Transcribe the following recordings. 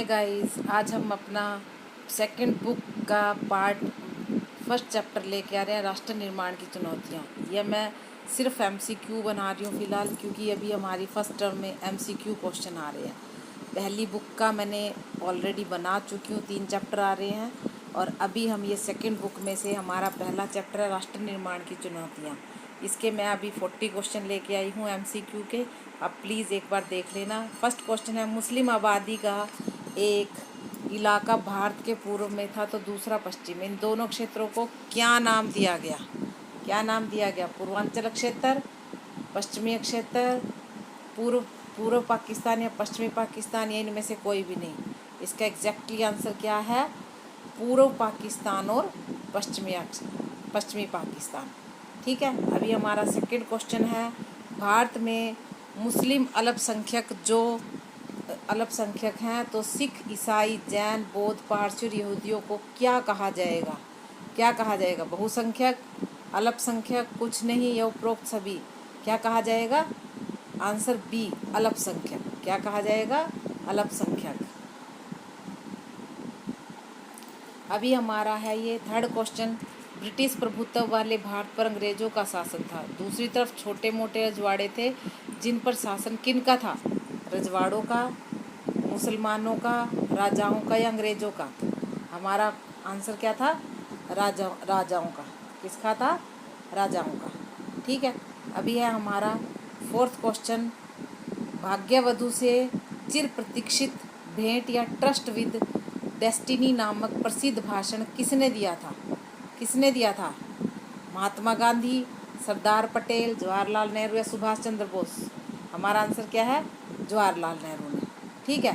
Guys, आज हम अपना सेकंड बुक का पार्ट फर्स्ट चैप्टर लेके आ रहे हैं, राष्ट्र निर्माण की चुनौतियाँ। यह मैं सिर्फ एमसीक्यू बना रही हूँ फ़िलहाल, क्योंकि अभी हमारी फर्स्ट टर्म में एमसीक्यू क्वेश्चन आ रहे हैं। पहली बुक का मैंने ऑलरेडी बना चुकी हूँ, 3 चैप्टर आ रहे हैं और अभी हम ये सेकंड बुक में से हमारा पहला चैप्टर है राष्ट्र निर्माण की चुनौतियाँ। इसके मैं अभी 40 क्वेश्चन लेके आई हूँ एमसीक्यू के। आप प्लीज़ एक बार देख लेना। फर्स्ट क्वेश्चन है, मुस्लिम आबादी का एक इलाका भारत के पूर्व में था तो दूसरा पश्चिम, इन दोनों क्षेत्रों को क्या नाम दिया गया? क्या नाम दिया गया? पूर्वांचल क्षेत्र, पश्चिमी क्षेत्र, पूर्व पूर्व पाकिस्तान या पश्चिमी पाकिस्तान, या इनमें से कोई भी नहीं। इसका एग्जैक्टली आंसर क्या है? पूर्व पाकिस्तान और पश्चिमी पाकिस्तान। ठीक है, अभी हमारा सेकंड क्वेश्चन है, भारत में मुस्लिम अल्पसंख्यक हैं तो सिख, ईसाई, जैन, बौद्ध, पारसी और यहूदियों को क्या कहा जाएगा? क्या कहा जाएगा? बहुसंख्यक, अल्पसंख्यक, कुछ नहीं या उपरोक्त सभी? क्या कहा जाएगा? आंसर बी, अल्पसंख्यक। क्या कहा जाएगा? अल्पसंख्यक। अभी हमारा है ये थर्ड क्वेश्चन, ब्रिटिश प्रभुत्व वाले भारत पर अंग्रेजों का शासन था, दूसरी तरफ छोटे मोटे रजवाड़े थे, जिन पर शासन किनका था? रजवाड़ों का, मुसलमानों का, राजाओं का या अंग्रेजों का? हमारा आंसर क्या था? राजाओं का। किसका था? राजाओं का। ठीक है, अभी है हमारा फोर्थ क्वेश्चन, भाग्यवधू से चिर प्रतीक्षित भेंट या ट्रस्ट विद डेस्टिनी नामक प्रसिद्ध भाषण किसने दिया था? किसने दिया था? महात्मा गांधी, सरदार पटेल, जवाहरलाल नेहरू या सुभाष चंद्र बोस? हमारा आंसर क्या है? जवाहरलाल नेहरू ने। ठीक है,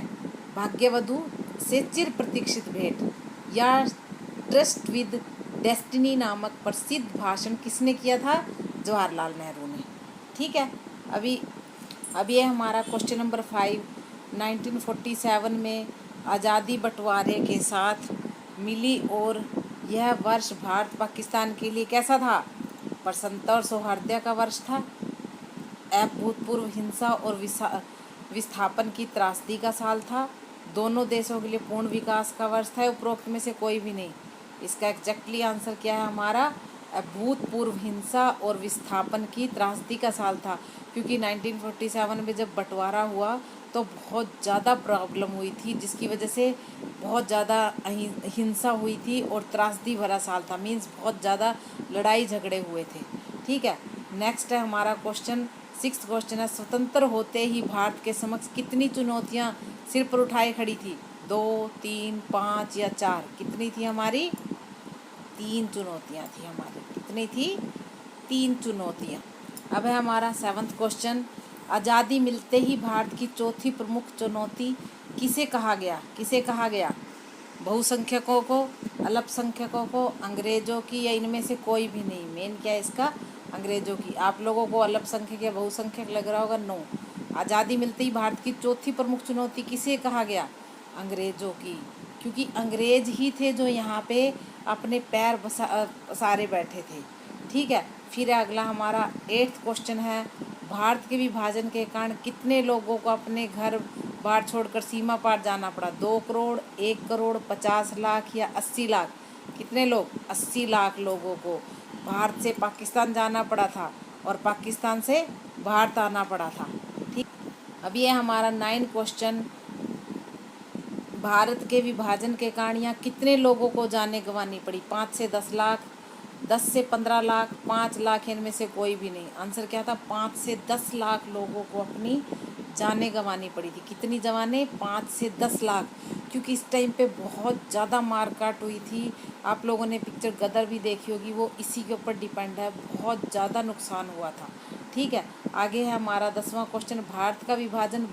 भाग्यवधू से चिर प्रतीक्षित भेंट या ट्रस्ट विद डेस्टिनी नामक प्रसिद्ध भाषण किसने किया था? जवाहरलाल नेहरू ने। ठीक है, अभी है हमारा क्वेश्चन नंबर 5, 1947 में आज़ादी बंटवारे के साथ मिली और यह वर्ष भारत पाकिस्तान के लिए कैसा था? प्रसन्नता और सौहार्द का वर्ष था, अभूतपूर्व हिंसा और विस्थापन की त्रासदी का साल था, दोनों देशों के लिए पूर्ण विकास का वर्ष था, उपरोक्त में से कोई भी नहीं। इसका एग्जैक्टली आंसर क्या है हमारा? अभूतपूर्व हिंसा और विस्थापन की त्रासदी का साल था, क्योंकि 1947 में जब बंटवारा हुआ तो बहुत ज़्यादा प्रॉब्लम हुई थी, जिसकी वजह से बहुत ज़्यादा हिंसा हुई थी और त्रासदी भरा साल था, मीन्स बहुत ज़्यादा लड़ाई झगड़े हुए थे। ठीक है, नेक्स्ट है हमारा क्वेश्चन, सिक्स्थ क्वेश्चन है, स्वतंत्र होते ही भारत के समक्ष कितनी चुनौतियाँ सिर पर उठाए खड़ी थी? 2, 3, 5 या 4? कितनी थी हमारी? 3 चुनौतियाँ थी हमारी। कितनी थी? 3 चुनौतियाँ। अब है हमारा सेवन्थ क्वेश्चन, आज़ादी मिलते ही भारत की चौथी प्रमुख चुनौती किसे कहा गया? किसे कहा गया? बहुसंख्यकों को, अल्पसंख्यकों को, अंग्रेजों की या इनमें से कोई भी नहीं? मेन क्या है इसका? अंग्रेजों की। आप लोगों को अल्पसंख्यक या बहुसंख्यक लग रहा होगा, नो। आज़ादी मिलते ही भारत की चौथी प्रमुख चुनौती किसे कहा गया? अंग्रेजों की, क्योंकि अंग्रेज ही थे जो यहाँ पे अपने पैर पसारे बैठे थे। ठीक है, फिर अगला हमारा 8th क्वेश्चन है, भारत के विभाजन के कारण कितने लोगों को अपने घर बार छोड़कर सीमा पार जाना पड़ा? 2 करोड़, 1 करोड़, 50 लाख या 80 लाख? कितने लोग? 80 लाख लोगों को भारत से पाकिस्तान जाना पड़ा था और पाकिस्तान से भारत आना पड़ा था। ठीक, अब ये हमारा 9 क्वेश्चन, भारत के विभाजन के कारण यहाँ कितने लोगों को जाने गंवानी पड़ी? 5 से 10 लाख, 10 से 15 लाख, 5 लाख, इनमें से कोई भी नहीं। आंसर क्या था? 5 से 10 लाख लोगों को अपनी जाने गंवानी पड़ी थी। कितनी जवानें? 5 से 10 लाख, क्योंकि इस टाइम पे बहुत ज़्यादा मारकाट हुई थी। आप लोगों ने पिक्चर गदर भी देखी होगी, वो इसी के ऊपर डिपेंड है, बहुत ज़्यादा नुकसान हुआ था। ठीक है, आगे है हमारा 10वां क्वेश्चन, भारत का विभाजन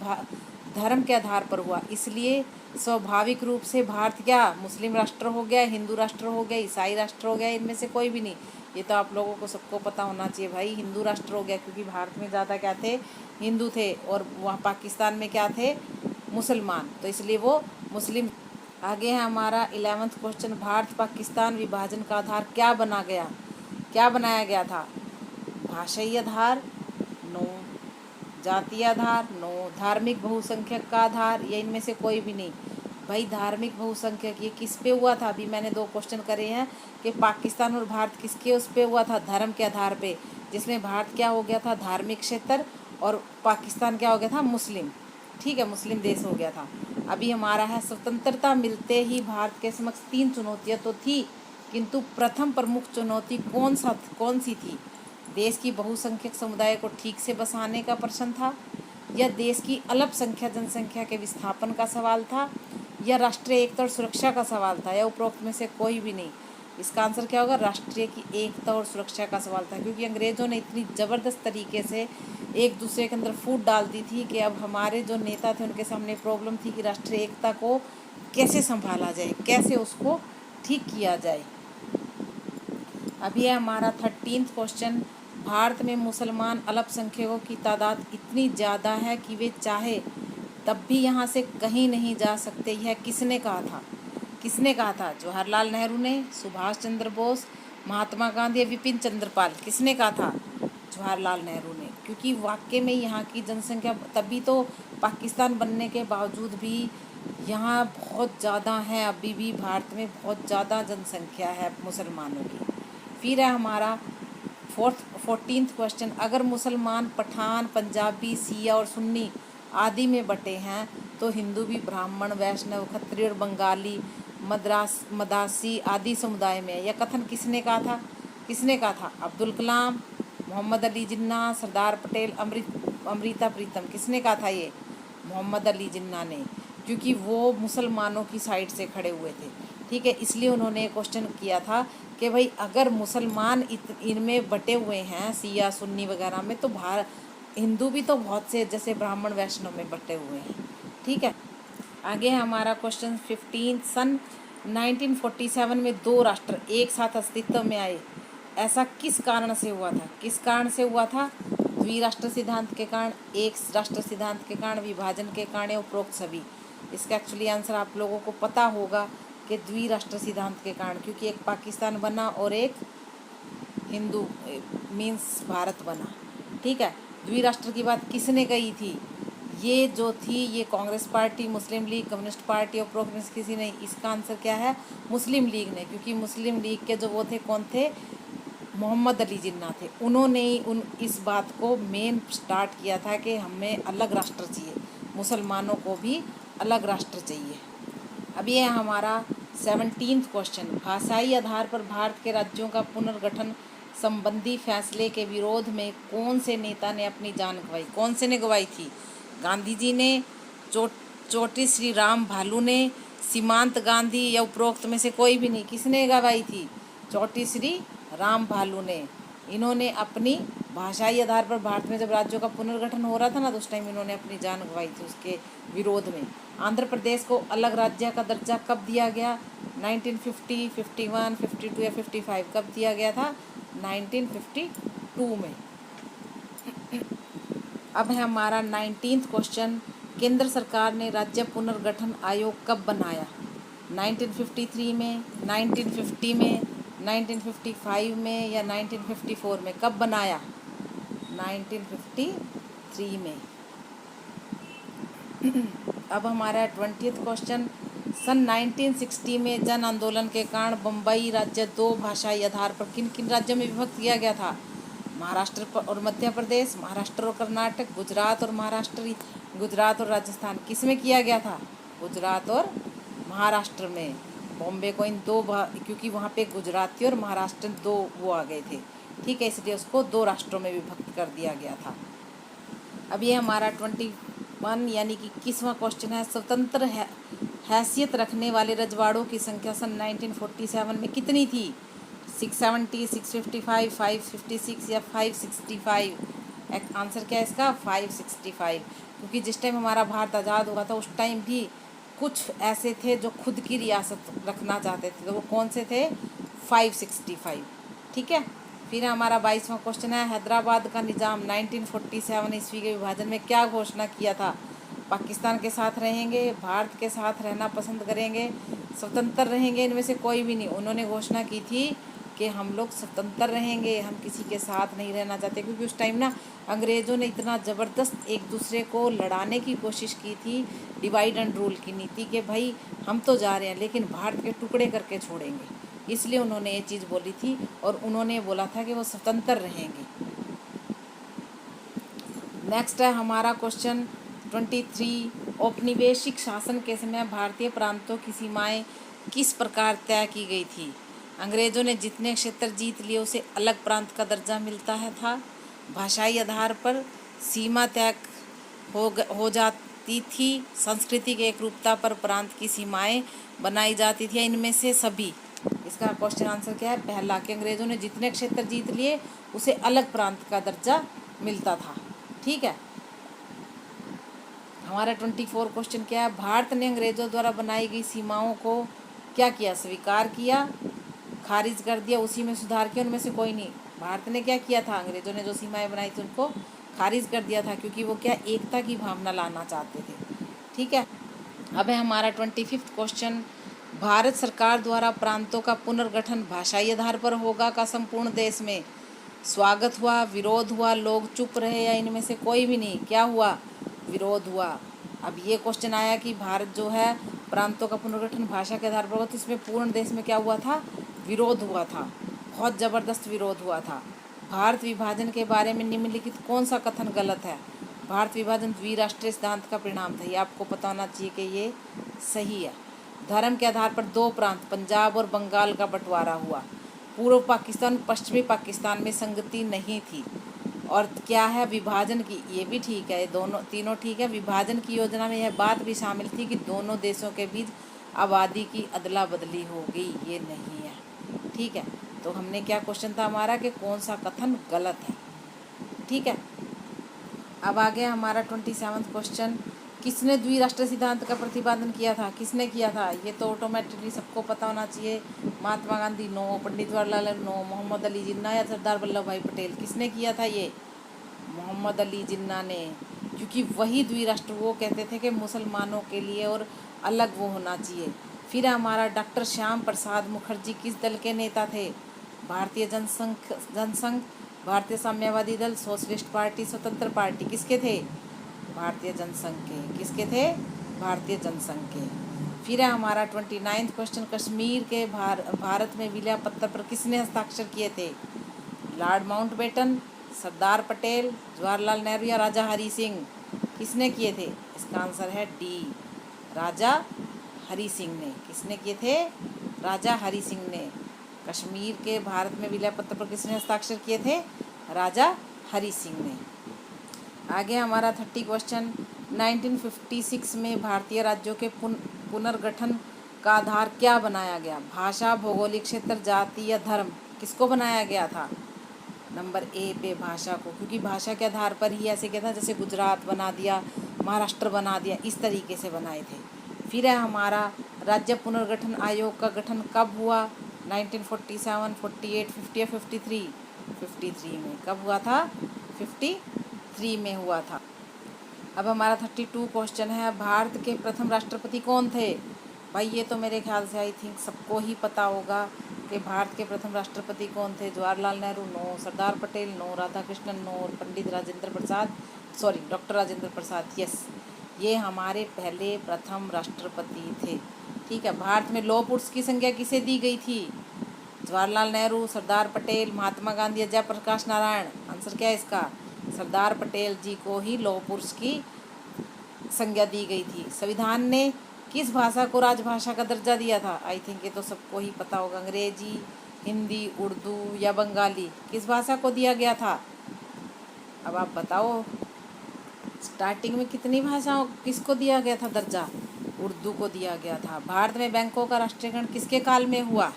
धर्म के आधार पर हुआ, इसलिए स्वाभाविक रूप से भारत क्या? मुस्लिम राष्ट्र हो गया, हिंदू राष्ट्र हो गया, ईसाई राष्ट्र हो गया, इनमें से कोई भी नहीं। ये तो आप लोगों को सबको पता होना चाहिए भाई, हिंदू राष्ट्र हो गया, क्योंकि भारत में ज़्यादा क्या थे? हिंदू थे, और वहाँ पाकिस्तान में क्या थे? मुसलमान, तो इसलिए वो मुस्लिम। आगे है हमारा 11वां क्वेश्चन, भारत पाकिस्तान विभाजन का आधार क्या बना गया? क्या बनाया गया था? भाषाई आधार? नो। जातीय आधार? नो। धार्मिक बहुसंख्यक का आधार? या इनमें से कोई भी नहीं? भाई धार्मिक बहुसंख्यक ये किस पे हुआ था? अभी मैंने 2 क्वेश्चन करे हैं कि पाकिस्तान और भारत किसके उस पे हुआ था, धर्म के आधार पे, जिसमें भारत क्या हो गया था, धार्मिक क्षेत्र, और पाकिस्तान क्या हो गया था, मुस्लिम। ठीक है, मुस्लिम देश हो गया था। अभी हमारा है स्वतंत्रता मिलते ही भारत के समक्ष 3 चुनौतियाँ तो थी, किंतु प्रथम प्रमुख चुनौती कौन सी थी? देश की बहुसंख्यक समुदाय को ठीक से बसाने का प्रश्न था, या देश की अल्पसंख्यक जनसंख्या के विस्थापन का सवाल था, या राष्ट्रीय एकता और सुरक्षा का सवाल था, या उपरोक्त में से कोई भी नहीं। इसका आंसर क्या होगा? राष्ट्रीय की एकता और सुरक्षा का सवाल था, क्योंकि अंग्रेज़ों ने इतनी ज़बरदस्त तरीके से एक दूसरे के अंदर फूट डाल दी थी कि अब हमारे जो नेता थे उनके सामने प्रॉब्लम थी कि राष्ट्रीय एकता को कैसे संभाला जाए, कैसे उसको ठीक किया जाए। अब यह हमारा 13th क्वेश्चन, भारत में मुसलमान अल्पसंख्यकों की तादाद इतनी ज़्यादा है कि वे चाहे तब भी यहाँ से कहीं नहीं जा सकते, यह किसने कहा था? किसने कहा था? जवाहरलाल नेहरू ने, सुभाष चंद्र बोस, महात्मा गांधी या विपिन चंद्र पाल? किसने कहा था? जवाहरलाल नेहरू ने। क्योंकि वाकई में यहाँ की जनसंख्या, तभी तो पाकिस्तान बनने के बावजूद भी यहाँ बहुत ज़्यादा है, अभी भी भारत में बहुत ज़्यादा जनसंख्या है मुसलमानों की। फिर है हमारा 14th क्वेश्चन, अगर मुसलमान पठान, पंजाबी, सिया और सुन्नी आदि में बटे हैं तो हिंदू भी ब्राह्मण, वैष्णव, क्षत्रिय और बंगाली, मदासी आदि समुदाय में है। यह कथन किसने कहा था? किसने कहा था? अब्दुल कलाम, मोहम्मद अली जिन्ना, सरदार पटेल, अमृता प्रीतम? किसने कहा था ये? मोहम्मद अली जिन्ना ने, क्योंकि वो मुसलमानों की साइड से खड़े हुए थे। ठीक है, इसलिए उन्होंने क्वेश्चन किया था कि भाई अगर मुसलमान इनमें बटे हुए हैं, सिया सुन्नी वगैरह में, तो हिंदू भी तो बहुत से जैसे ब्राह्मण वैष्णव में बटे हुए हैं। ठीक है, आगे है हमारा क्वेश्चन 15। सन 1947 में 2 राष्ट्र एक साथ अस्तित्व में आए, ऐसा किस कारण से हुआ था? किस कारण से हुआ था? द्विराष्ट्र सिद्धांत के कारण, एक राष्ट्र सिद्धांत के कारण, विभाजन के कारण, उपरोक्त सभी? इसका एक्चुअली आंसर आप लोगों को पता होगा कि द्विराष्ट्र सिद्धांत के कारण, क्योंकि एक पाकिस्तान बना और एक हिंदू मीन्स भारत बना। ठीक है, द्विराष्ट्र की बात किसने कही थी? ये जो थी ये कांग्रेस पार्टी, मुस्लिम लीग, कम्युनिस्ट पार्टी और प्रोग्रेस किसी ने। इसका आंसर क्या है? मुस्लिम लीग ने, क्योंकि मुस्लिम लीग के जो वो थे, कौन थे? मोहम्मद अली जिन्ना थे। उन्होंने ही इस बात को मेन स्टार्ट किया था कि हमें अलग राष्ट्र चाहिए, मुसलमानों को भी अलग राष्ट्र चाहिए। अब ये है हमारा 17th क्वेश्चन, भाषाई आधार पर भारत के राज्यों का पुनर्गठन संबंधी फैसले के विरोध में कौन से नेता ने अपनी जान गंवाई? कौन से ने गंवाई थी? गांधी जी ने, चोटी श्री राम भालू ने, सीमांत गांधी, या उपरोक्त में से कोई भी नहीं? किसने गंवाई थी? चोटी श्री राम भालू ने। इन्होंने अपनी भाषाई आधार पर भारत में जब राज्यों का पुनर्गठन हो रहा था ना, तो उस टाइम इन्होंने अपनी जान गंवाई थी उसके विरोध में। आंध्र प्रदेश को अलग राज्य का दर्जा कब दिया गया? 1950, 51, 52 या 55? कब दिया गया था? 1952 में। अब है हमारा 19th क्वेश्चन, केंद्र सरकार ने राज्य पुनर्गठन आयोग कब बनाया? 1953 में, 1950 में, 1955 में, या 1954 में? कब बनाया? 1953 में। अब हमारा 20th क्वेश्चन, सन 1960 में जन आंदोलन के कारण बम्बई राज्य 2 भाषाई आधार पर किन किन राज्यों में विभक्त किया गया था? महाराष्ट्र और मध्य प्रदेश, महाराष्ट्र और कर्नाटक, गुजरात और महाराष्ट्र, गुजरात और राजस्थान? किस में किया गया था? गुजरात और महाराष्ट्र में। बॉम्बे को इन 2 क्योंकि वहाँ पे गुजराती और महाराष्ट्र 2 वो आ गए थे। ठीक है, इसलिए उसको 2 राष्ट्रों में विभक्त कर दिया गया था। अब ये हमारा 21 यानी कि 21वां क्वेश्चन है, स्वतंत्र हैसियत रखने वाले रजवाड़ों की संख्या सन 1947 में कितनी थी? 670, 655, 556 या 565? आंसर क्या है इसका? 565। क्योंकि जिस टाइम हमारा भारत आज़ाद हुआ था उस टाइम भी कुछ ऐसे थे जो खुद की रियासत रखना चाहते थे, तो वो कौन से थे? 565। ठीक है, फिर हमारा 22वां क्वेश्चन है, हैदराबाद का निज़ाम 1947 ईस्वी के विभाजन में क्या घोषणा किया था? पाकिस्तान के साथ रहेंगे, भारत के साथ रहना पसंद करेंगे, स्वतंत्र रहेंगे, इनमें से कोई भी नहीं। उन्होंने घोषणा की थी कि हम लोग स्वतंत्र रहेंगे, हम किसी के साथ नहीं रहना चाहते, क्योंकि उस टाइम ना अंग्रेज़ों ने इतना ज़बरदस्त एक दूसरे को लड़ाने की कोशिश की थी, डिवाइड एंड रूल की नीति, कि भाई हम तो जा रहे हैं लेकिन भारत के टुकड़े करके छोड़ेंगे। इसलिए उन्होंने ये चीज़ बोली थी और उन्होंने बोला था कि वो स्वतंत्र रहेंगे। नेक्स्ट है हमारा क्वेश्चन 23, औपनिवेशिक शासन के समय भारतीय प्रांतों की सीमाएं किस प्रकार तय की गई थी? अंग्रेज़ों ने जितने क्षेत्र जीत लिए उसे अलग प्रांत का दर्जा मिलता है था। भाषाई आधार पर सीमा तय हो जाती थी। संस्कृति के एकरूपता पर प्रांत की सीमाएं बनाई जाती थी। इनमें से सभी, इसका क्वेश्चन आंसर क्या है? पहला, कि अंग्रेज़ों ने जितने क्षेत्र जीत लिए उसे अलग प्रांत का दर्जा मिलता था। ठीक है। हमारा 24 क्वेश्चन क्या है? भारत ने अंग्रेज़ों द्वारा बनाई गई सीमाओं को क्या किया? स्वीकार किया, खारिज कर दिया, उसी में सुधार किया? उनमें से कोई नहीं। भारत ने क्या किया था? अंग्रेज़ों ने जो सीमाएं बनाई थी उनको खारिज कर दिया था, क्योंकि वो क्या, एकता की भावना लाना चाहते थे। ठीक है। अब है हमारा 25 क्वेश्चन, भारत सरकार द्वारा प्रांतों का पुनर्गठन भाषाई आधार पर होगा का संपूर्ण देश में स्वागत हुआ, विरोध हुआ, लोग चुप रहे, या इनमें से कोई भी नहीं? क्या हुआ? विरोध हुआ। अब ये क्वेश्चन आया कि भारत जो है प्रांतों का पुनर्गठन भाषा के आधार पर होगा, तो इसमें पूर्ण देश में क्या हुआ था? विरोध हुआ था, बहुत ज़बरदस्त विरोध हुआ था। भारत विभाजन के बारे में निम्नलिखित कौन सा कथन गलत है? भारत विभाजन द्विराष्ट्रीय सिद्धांत का परिणाम था, ये आपको पता होना चाहिए कि ये सही है। धर्म के आधार पर दो प्रांत पंजाब और बंगाल का बंटवारा हुआ। पूर्व पाकिस्तान पश्चिमी पाकिस्तान में संगति नहीं थी। और क्या है? विभाजन की, ये भी ठीक है, दोनों तीनों ठीक है। विभाजन की योजना में यह बात भी शामिल थी कि दोनों देशों के बीच आबादी की अदला बदली होगी, ये नहीं है। ठीक है। तो हमने क्या क्वेश्चन था हमारा कि कौन सा कथन गलत है? ठीक है। अब आ गया हमारा 27 क्वेश्चन, किसने द्विराष्ट्रीय सिद्धांत का प्रतिपादन किया था? किसने किया था? ये तो ऑटोमेटिकली सबको पता होना चाहिए। महात्मा गांधी नो, पंडित जवाहरलाल नेहरू नो, मोहम्मद अली जिन्ना या सरदार वल्लभ भाई पटेल? किसने किया था ये? मोहम्मद अली जिन्ना ने, क्योंकि वही द्विराष्ट्र, वो कहते थे कि मुसलमानों के लिए और अलग वो होना चाहिए। फिर हमारा डॉक्टर श्याम प्रसाद मुखर्जी किस दल के नेता थे? भारतीय जनसंघ, भारतीय साम्यवादी दल, सोशलिस्ट पार्टी, स्वतंत्र पार्टी? किसके थे? भारतीय जनसंघ के। किसके थे? भारतीय जनसंघ के। फिर है हमारा 29 क्वेश्चन, कश्मीर के भारत में विलय पत्र पर किसने हस्ताक्षर किए थे? लॉर्ड माउंटबेटन, सरदार पटेल, जवाहरलाल नेहरू या राजा हरि सिंह? किसने किए थे? इसका आंसर है डी, राजा हरि सिंह ने। किसने किए थे? राजा हरि सिंह ने। कश्मीर के भारत में विलय पत्र पर किसने हस्ताक्षर किए थे? राजा हरि सिंह ने। आगे हमारा 30 क्वेश्चन, 1956 में भारतीय राज्यों के पुनर्गठन का आधार क्या बनाया गया? भाषा, भौगोलिक क्षेत्र, जाति या धर्म? किसको बनाया गया था? नंबर ए पे भाषा को, क्योंकि भाषा के आधार पर ही ऐसे किया था, जैसे गुजरात बना दिया, महाराष्ट्र बना दिया, इस तरीके से बनाए थे। फिर है हमारा राज्य पुनर्गठन आयोग का गठन कब हुआ? 1947, 48, 50 या 53? 53 में। कब हुआ था? 53 में हुआ था। अब हमारा 32 क्वेश्चन है, भारत के प्रथम राष्ट्रपति कौन थे? भाई ये तो मेरे ख्याल से आई थिंक सबको ही पता होगा कि भारत के प्रथम राष्ट्रपति कौन थे। Jawaharlal Nehru no, Sardar Patel no, Radhakrishnan no, और पंडित Rajendra Prasad, sorry doctor Rajendra Prasad, yes, ये हमारे पहले प्रथम राष्ट्रपति थे। ठीक है। भारत में लौह पुरुष की संज्ञा किसे दी गई थी? जवाहरलाल नेहरू, सरदार पटेल, महात्मा गांधी या जयप्रकाश नारायण? आंसर क्या है इसका? सरदार पटेल जी को ही लौह पुरुष की संज्ञा दी गई थी। संविधान ने किस भाषा को राजभाषा का दर्जा दिया था? आई थिंक ये तो सबको ही पता होगा, अंग्रेजी, हिंदी, उर्दू या बंगाली? किस भाषा को दिया गया था? अब आप बताओ, स्टार्टिंग में कितनी भाषाओं किसको दिया गया था दर्जा? उर्दू को दिया गया था। भारत में बैंकों का राष्ट्रीयकरण किसके काल में हुआ?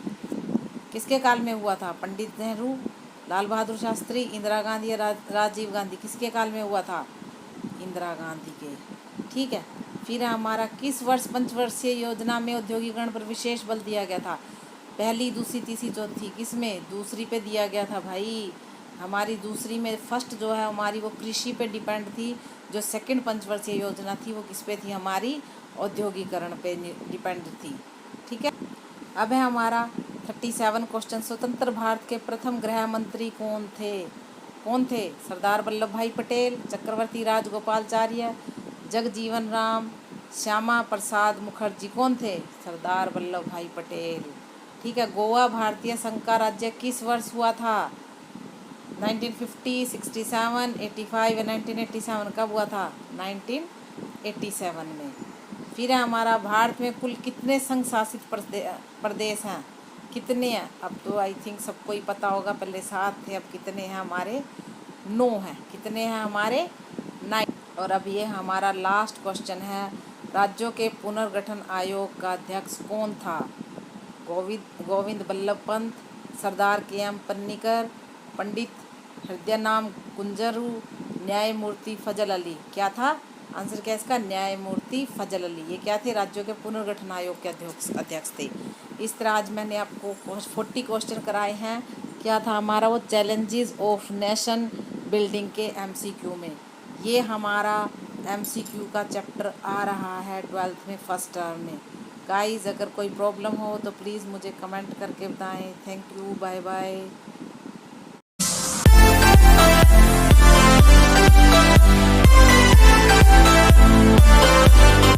किसके काल में हुआ था? पंडित नेहरू, लाल बहादुर शास्त्री, इंदिरा गांधी या राजीव गांधी? किसके काल में हुआ था? इंदिरा गांधी के। ठीक है। फिर हमारा किस वर्ष पंचवर्षीय योजना में औद्योगिकरण पर विशेष बल दिया गया था? पहली, दूसरी, तीसरी, चौथी? किसमें? दूसरी पे दिया गया था भाई। हमारी दूसरी में, फर्स्ट जो है हमारी वो कृषि पे डिपेंड थी। जो सेकंड पंचवर्षीय योजना थी वो किस पे थी? हमारी औद्योगिकरण पे डिपेंड थी। ठीक है। अब है हमारा 37 क्वेश्चन, स्वतंत्र भारत के प्रथम गृह मंत्री कौन थे? सरदार वल्लभ भाई पटेल, चक्रवर्ती राजगोपालचार्य, जगजीवन राम, श्यामा प्रसाद मुखर्जी। कौन थे? सरदार वल्लभ भाई पटेल। ठीक है। गोवा भारतीय संघ का राज्य किस वर्ष हुआ था? 1950, 67, 85 या 1987? कब हुआ था? 1987 में। फिर है हमारा, भारत में कुल कितने संघ शासित प्रदेश हैं? कितने हैं? अब तो आई थिंक सबको ही पता होगा, पहले 7 थे, अब कितने हैं हमारे? 9 हैं। कितने हैं हमारे? 9। और अब ये हमारा लास्ट क्वेश्चन है, राज्यों के पुनर्गठन आयोग का अध्यक्ष कौन था? गोविंद बल्लभ पंत, सरदार के.एम. पन्नीकर, पंडित हृदयनाम कुंजरू, न्यायमूर्ति फजल अली। क्या था आंसर? क्या इसका? न्यायमूर्ति फजल अली। ये क्या थे? राज्यों के पुनर्गठन आयोग के अध्यक्ष थे। इस तरह आज मैंने आपको 40 क्वेश्चन कराए हैं। क्या था हमारा? वो चैलेंजेस ऑफ नेशन बिल्डिंग के MCQ में। ये हमारा MCQ का चैप्टर आ रहा है 12th में, फर्स्ट टर्म में। गाइस, अगर कोई प्रॉब्लम हो तो प्लीज़ मुझे कमेंट करके बताएं। Thank you, bye bye.